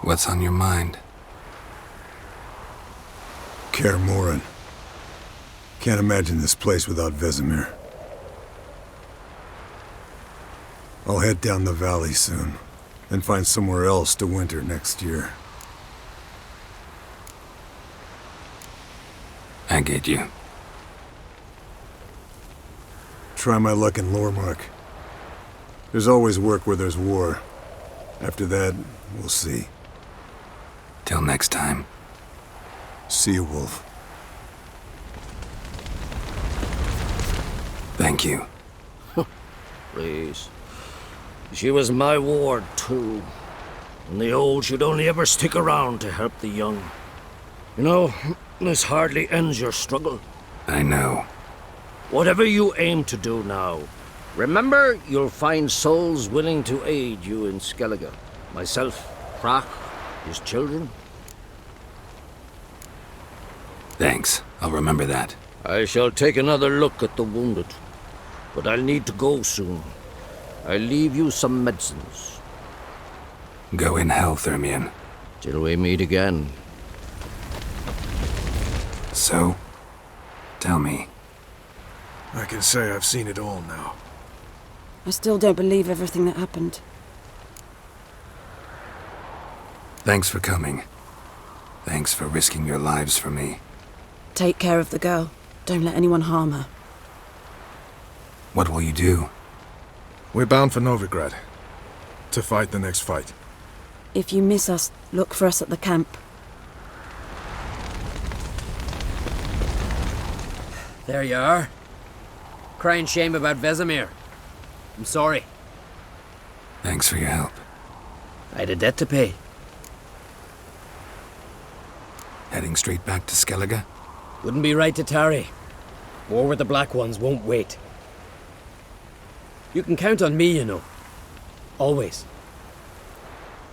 What's on your mind? Kaer Morhen. Can't imagine this place without Vesemir. I'll head down the valley soon, then find somewhere else to winter next year. I get you. Try my luck in Lormark. There's always work where there's war. After that, we'll see. Till next time. See you, Wolf. Thank you. Please. She was my ward, too. And the old should only ever stick around to help the young. You know, this hardly ends your struggle. I know. Whatever you aim to do now, remember you'll find souls willing to aid you in Skellige. Myself, Crach, his children. Thanks. I'll remember that. I shall take another look at the wounded. But I'll need to go soon. I'll leave you some medicines. Go in hell, Thermion. Till we meet again. So, tell me. I can say I've seen it all now. I still don't believe everything that happened. Thanks for coming. Thanks for risking your lives for me. Take care of the girl. Don't let anyone harm her. What will you do? We're bound for Novigrad. To fight the next fight. If you miss us, look for us at the camp. There you are. Crying shame about Vesemir. I'm sorry. Thanks for your help. I had a debt to pay. Heading straight back to Skellige? Wouldn't be right to tarry. War with the Black Ones won't wait. You can count on me, you know. Always.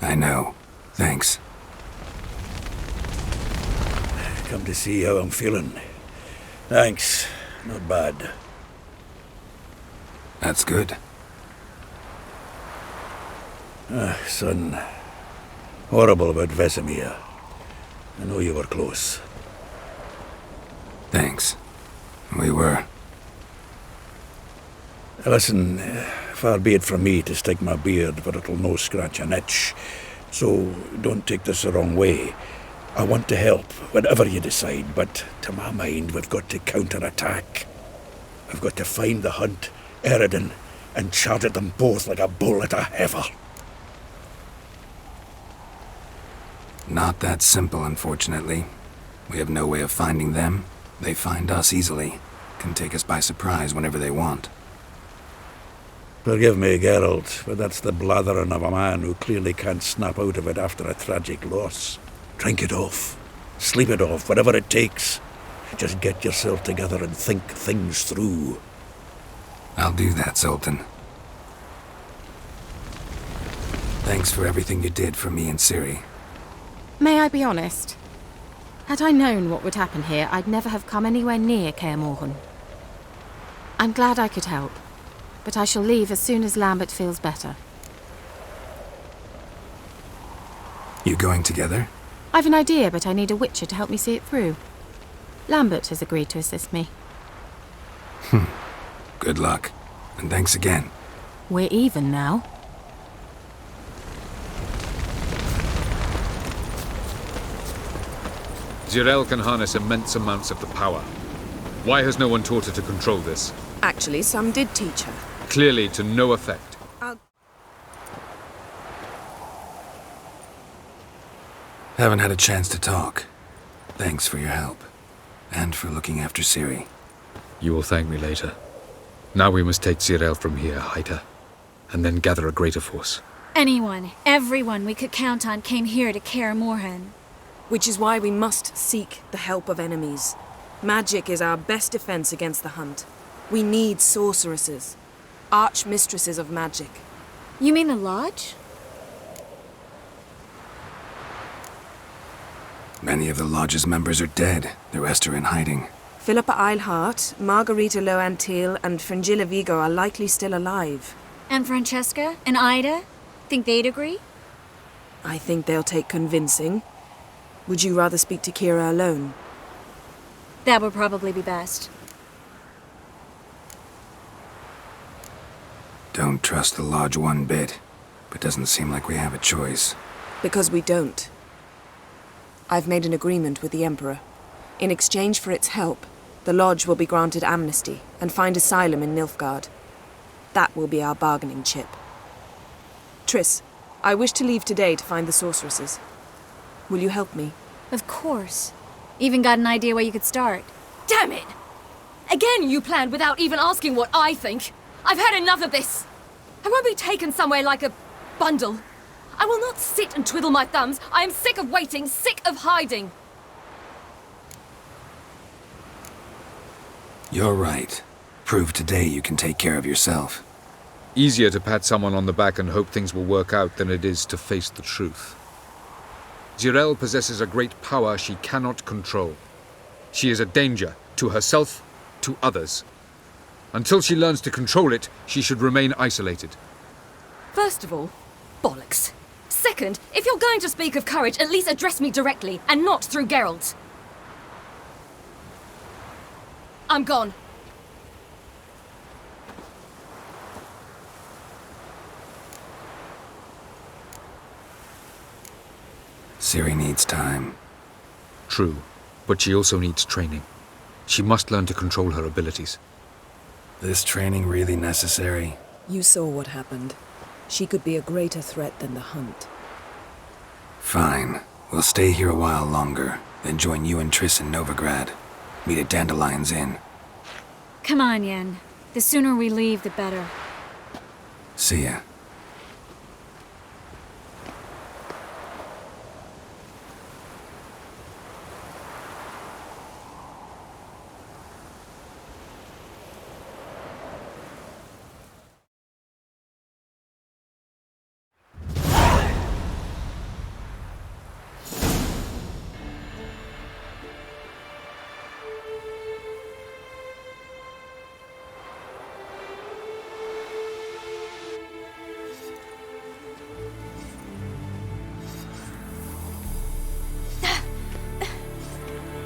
I know. Thanks. Come to see how I'm feeling. Thanks. Not bad. That's good. Son. Horrible about Vesemir. I know you were close. Thanks. We were. Listen, far be it from me to stick my beard, but it'll no scratch an itch. So don't take this the wrong way. I want to help, whatever you decide, but to my mind, we've got to counter-attack. We've got to find the hunt, Eredin, and charge at them both like a bull at a heifer. Not that simple, unfortunately. We have no way of finding them. They find us easily. Can take us by surprise whenever they want. Forgive me, Geralt, but that's the blathering of a man who clearly can't snap out of it after a tragic loss. Drink it off. Sleep it off, whatever it takes. Just get yourself together and think things through. I'll do that, Sultan. Thanks for everything you did for me and Ciri. May I be honest? Had I known what would happen here, I'd never have come anywhere near Kaer Morhen. I'm glad I could help, but I shall leave as soon as Lambert feels better. You going together? I've an idea, but I need a witcher to help me see it through. Lambert has agreed to assist me. Good luck, and thanks again. We're even now. Geralt can harness immense amounts of the power. Why has no one taught her to control this? Actually, some did teach her. Clearly to no effect. Haven't had a chance to talk. Thanks for your help. And for looking after Ciri. You will thank me later. Now we must take Geralt from here, hide her, and then gather a greater force. Anyone, everyone we could count on came here to Kaer Morhen. Which is why we must seek the help of enemies. Magic is our best defense against the hunt. We need sorceresses. Archmistresses of magic. You mean the Lodge? Many of the Lodge's members are dead. The rest are in hiding. Philippa Eilhart, Margarita Loantil, and Fringilla Vigo are likely still alive. And Francesca and Ida? Think they'd agree? I think they'll take convincing. Would you rather speak to Kira alone? That would probably be best. Don't trust the Lodge one bit, but doesn't seem like we have a choice. Because we don't. I've made an agreement with the Emperor. In exchange for its help, the Lodge will be granted amnesty and find asylum in Nilfgaard. That will be our bargaining chip. Triss, I wish to leave today to find the sorceresses. Will you help me? Of course. Even got an idea where you could start. Damn it! Again you planned without even asking what I think. I've had enough of this. I won't be taken somewhere like a bundle. I will not sit and twiddle my thumbs. I am sick of waiting, sick of hiding. You're right. Prove today you can take care of yourself. Easier to pat someone on the back and hope things will work out than it is to face the truth. Geralt possesses a great power she cannot control. She is a danger to herself, to others. Until she learns to control it, she should remain isolated. First of all, bollocks. Second, if you're going to speak of courage, at least address me directly and not through Geralt. I'm gone. Ciri needs time. True, but she also needs training. She must learn to control her abilities. This training really necessary? You saw what happened. She could be a greater threat than the Hunt. Fine. We'll stay here a while longer, then join you and Triss in Novigrad. Meet at Dandelion's Inn. Come on, Yen. The sooner we leave, the better. See ya.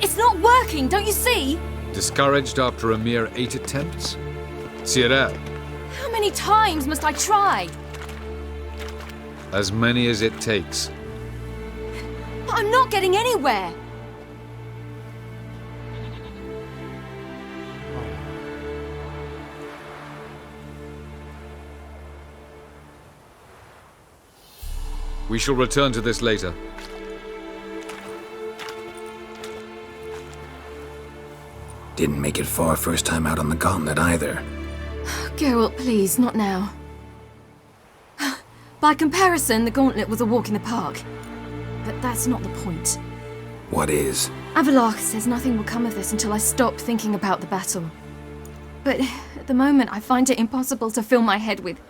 It's not working, don't you see? Discouraged after a mere 8 attempts? Cyril, How many times must I try? as many as it takes. But I'm not getting anywhere. We shall return to this later. Didn't make it far first time out on the gauntlet either. Geralt, please, not now. By comparison, the gauntlet was a walk in the park. But that's not the point. What is? Avalach says nothing will come of this until I stop thinking about the battle. But at the moment, I find it impossible to fill my head with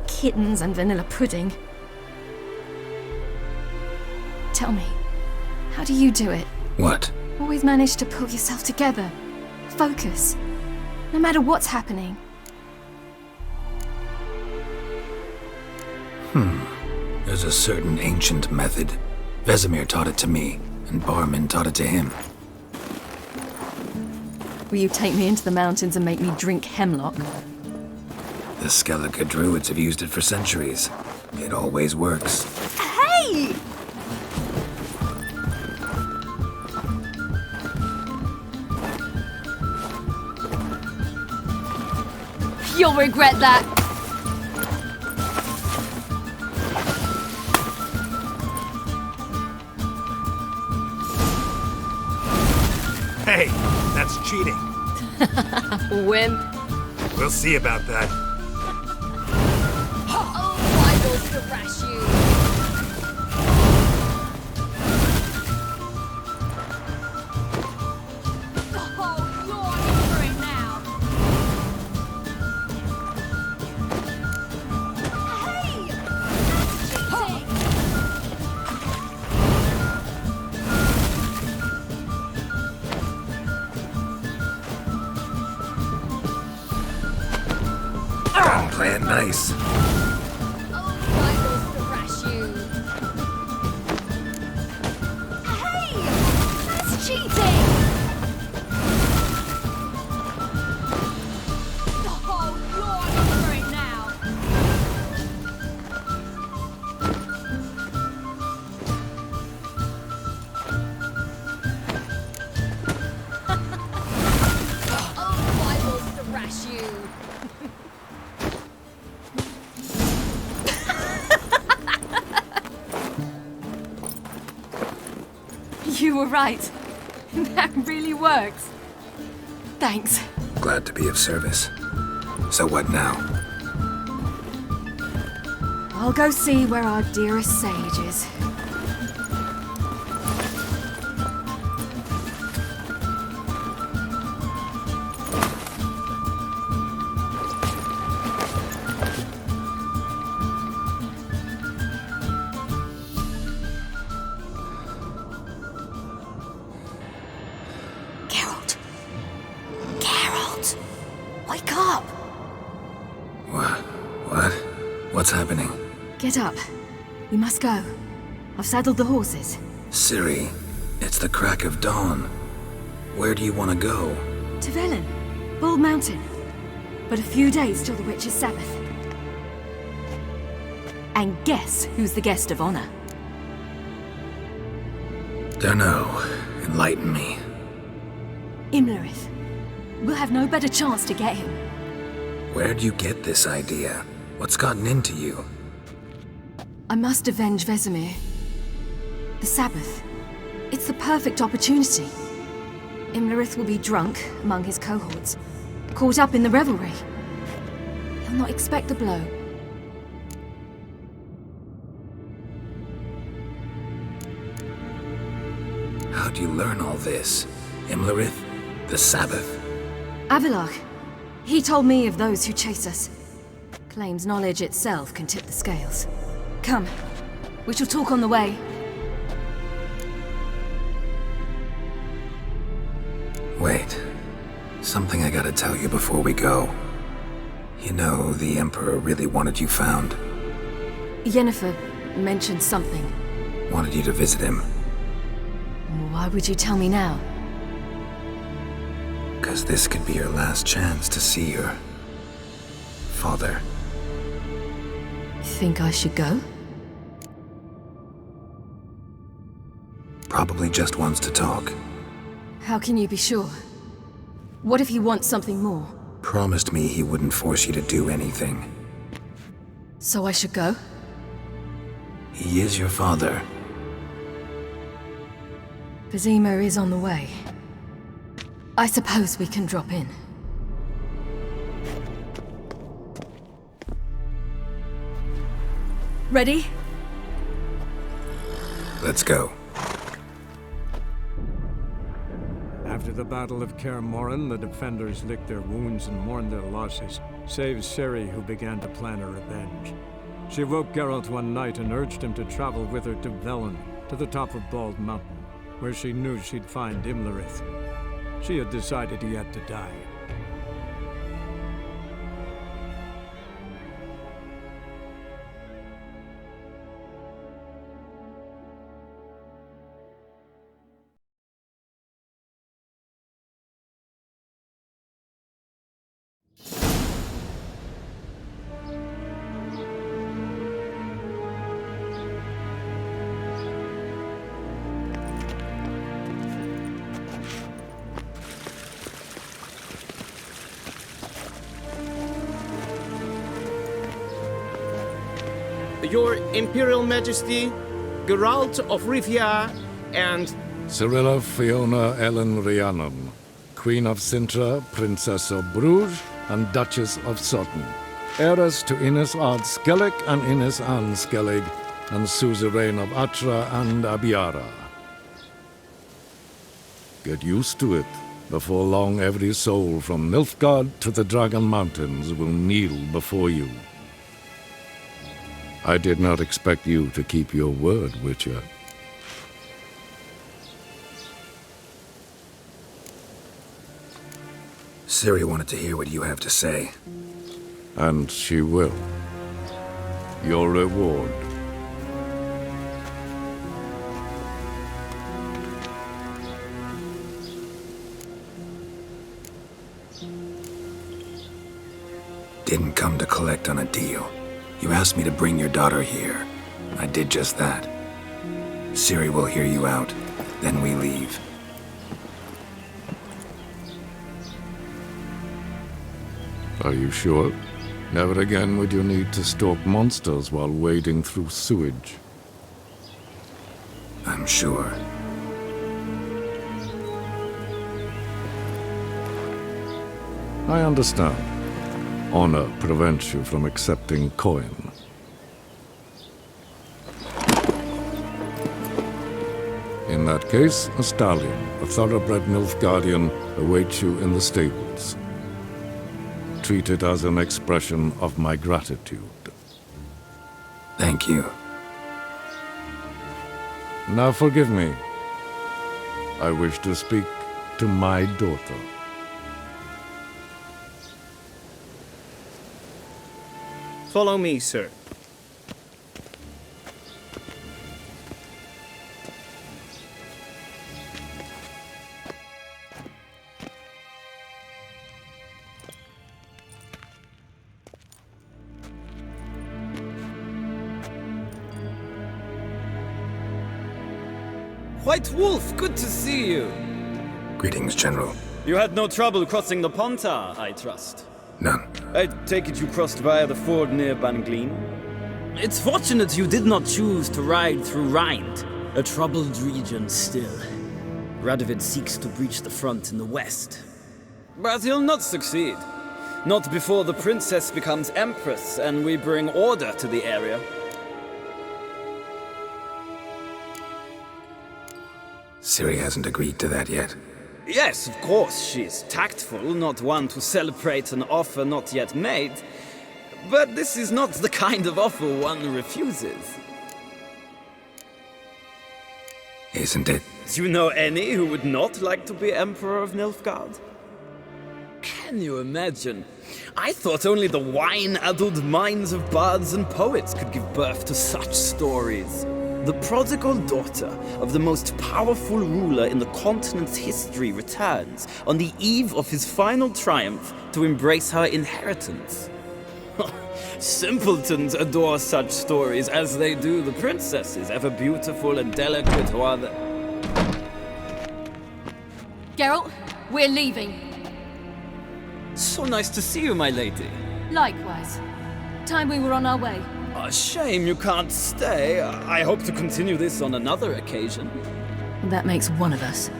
kittens and vanilla pudding. Tell me, how do you do it? What? Always manage to pull yourself together. Focus. No matter what's happening. There's a certain ancient method. Vesemir taught it to me, and Barman taught it to him. Will you take me into the mountains and make me drink hemlock? The Skellige druids have used it for centuries. It always works. Hey! You'll regret that. Hey, that's cheating. Wimp. We'll see about that. Oh, I will thrash you. Oh, you're in for it now. Hey! That's cheating. I'm playing nice. Oh, I will thrash you. You were right. That really works. Thanks. Glad to be of service. So what now? I'll go see where our dearest sage is. Geralt. Geralt! Wake up! What? What's happening? Get up. We must go. I've saddled the horses. Ciri, it's the crack of dawn. Where do you want to go? To Velen, Bald Mountain. But a few days till the Witch's Sabbath. And guess who's the guest of honor? Dunno. Enlighten me. Imlerith. We'll have no better chance to get him. Where'd you get this idea? What's gotten into you? I must avenge Vesemir. The Sabbath. It's the perfect opportunity. Imlerith will be drunk among his cohorts, caught up in the revelry. He'll not expect the blow. How'd you learn all this? Imlerith? The Sabbath? Avilarch. He told me of those who chase us. Claims knowledge itself can tip the scales. Come. We shall talk on the way. Wait. Something I gotta tell you before we go. You know, the Emperor really wanted you found. Yennefer mentioned something. Wanted you to visit him. Why would you tell me now? 'Cause this could be your last chance to see your father. Think I should go? Probably just wants to talk. How can you be sure? What if he wants something more? Promised me he wouldn't force you to do anything. So I should go? He is your father. Vesemir is on the way. I suppose we can drop in. Ready? Let's go. After the Battle of Kaer Morhen, the defenders licked their wounds and mourned their losses, save Ciri, who began to plan her revenge. She woke Geralt one night and urged him to travel with her to Velen, to the top of Bald Mountain, where she knew she'd find Imlerith. She had decided he had to die. Your Imperial Majesty, Geralt of Rivia, and Cirilla Fiona Ellen Rhiannon, Queen of Sintra, Princess of Bruges, and Duchess of Sutton, heiress to Innes Ard Skellig and Innes Anne Skellig, and suzerain of Atra and Abiara. Get used to it. Before long, every soul from Nilfgaard to the Dragon Mountains will kneel before you. I did not expect you to keep your word, Witcher. Ciri wanted to hear what you have to say. And she will. Your reward. Didn't come to collect on a deal. You asked me to bring your daughter here. I did just that. Ciri will hear you out, then we leave. Are you sure? Never again would you need to stalk monsters while wading through sewage. I'm sure. I understand. Honor prevents you from accepting coin. In that case, a stallion, a thoroughbred Nilfgaardian, awaits you in the stables. Treat it as an expression of my gratitude. Thank you. Now forgive me. I wish to speak to my daughter. Follow me, sir. White Wolf, good to see you. Greetings, General. You had no trouble crossing the Ponta, I trust. None. I take it you crossed via the ford near Bangleen? It's fortunate you did not choose to ride through Rind, a troubled region still. Radovid seeks to breach the front in the west. But he'll not succeed. Not before the princess becomes empress and we bring order to the area. Ciri hasn't agreed to that yet. Yes, of course, she is tactful, not one to celebrate an offer not yet made. But this is not the kind of offer one refuses. Isn't it? Do you know any who would not like to be Emperor of Nilfgaard? Can you imagine? I thought only the wine-addled minds of bards and poets could give birth to such stories. The prodigal daughter of the most powerful ruler in the continent's history returns on the eve of his final triumph to embrace her inheritance. Simpletons adore such stories as they do the princesses, ever beautiful and delicate who are the... Geralt, we're leaving. So nice to see you, my lady. Likewise. Time we were on our way. A shame you can't stay. I hope to continue this on another occasion. That makes one of us.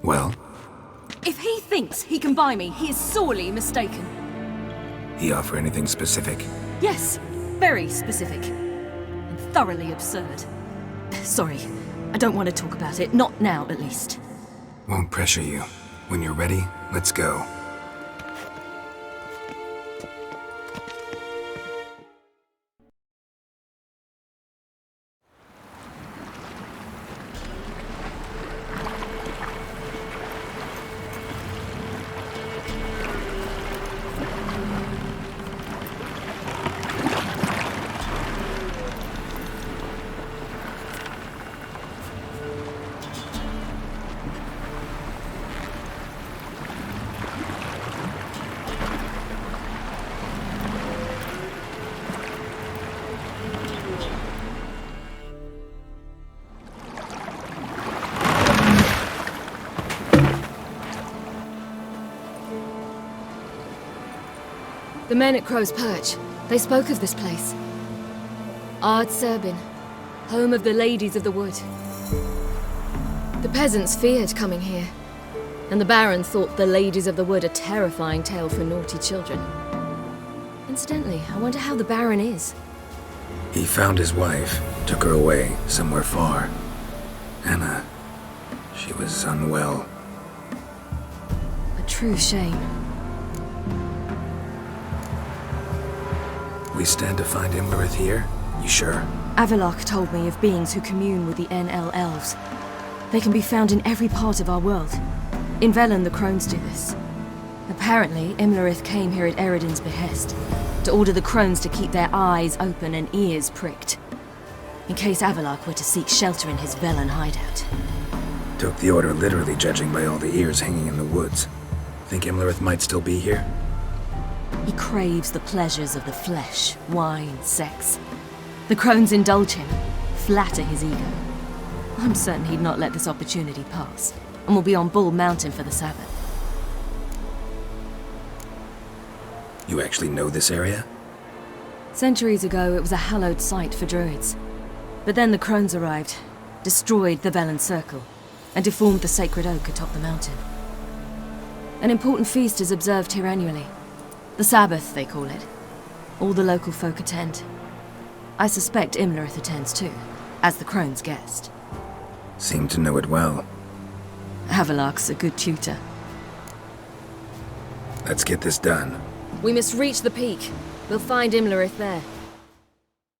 Well? If he thinks he can buy me, he is sorely mistaken. He offer anything specific? Yes, very specific. And thoroughly absurd. Sorry, I don't want to talk about it. Not now, at least. Won't pressure you. When you're ready, let's go. The men at Crow's Perch, they spoke of this place. Ard Serbin, home of the Ladies of the Wood. The peasants feared coming here, and the Baron thought the Ladies of the Wood a terrifying tale for naughty children. Incidentally, I wonder how the Baron is. He found his wife, took her away, somewhere far. Anna, she was unwell. A true shame. We stand to find Imlerith here? You sure? Avalok told me of beings who commune with the NL elves. They can be found in every part of our world. In Velen, the crones do this. Apparently, Imlerith came here at Eridan's behest, to order the crones to keep their eyes open and ears pricked, in case Avalok were to seek shelter in his Velen hideout. Took the order literally, judging by all the ears hanging in the woods. Think Imlerith might still be here? He craves the pleasures of the flesh, wine, sex. The crones indulge him, flatter his ego. I'm certain he'd not let this opportunity pass, and will be on Bull Mountain for the Sabbath. You actually know this area? Centuries ago, it was a hallowed site for druids. But then the crones arrived, destroyed the Velen Circle, and deformed the sacred oak atop the mountain. An important feast is observed here annually. The Sabbath, they call it. All the local folk attend. I suspect Imlerith attends too, as the crone's guest. Seem to know it well. Havelark's a good tutor. Let's get this done. We must reach the peak. We'll find Imlerith there.